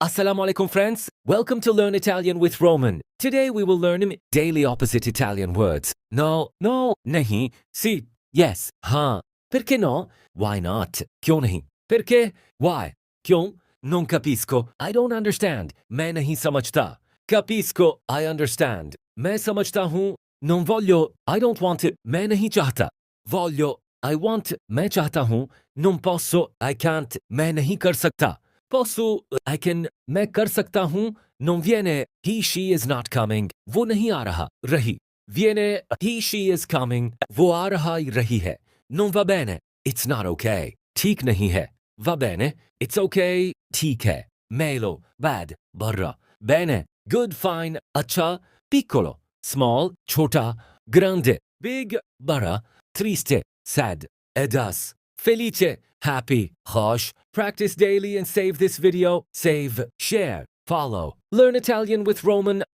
Assalamu alaikum friends, welcome to Learn Italian with Roman. Today we will learn daily opposite Italian words. No, nahi, si, yes, हाँ. Perché no? Why not? क्यों नहीं? Perché? Why? क्यों? Non capisco. I don't understand. मैं नहीं समझता. Capisco. I understand. मैं समझता हूँ. Non voglio. I don't want it. मैं नहीं चाहता. Voglio. I want. मैं चाहता हूँ. Non posso. I can't. मैं नहीं कर सकता. Posso, I can, मैं कर सकता हूँ. Non viene, he, she is not coming. वो नहीं आ रहा, रही. Viene, he, she is coming. वो आ रहा, रही है. Non va bene, it's not okay. ठीक नहीं है. Va bene, it's okay. ठीक है. Melo, bad, barra. Bene, good, fine, अच्छा. Piccolo, small, छोटा. Grande, big, bड़ा. Triste, sad. Edas, felice, happy, خوش. Practice daily and save this video. Save, share, follow. Learn Italian with Roman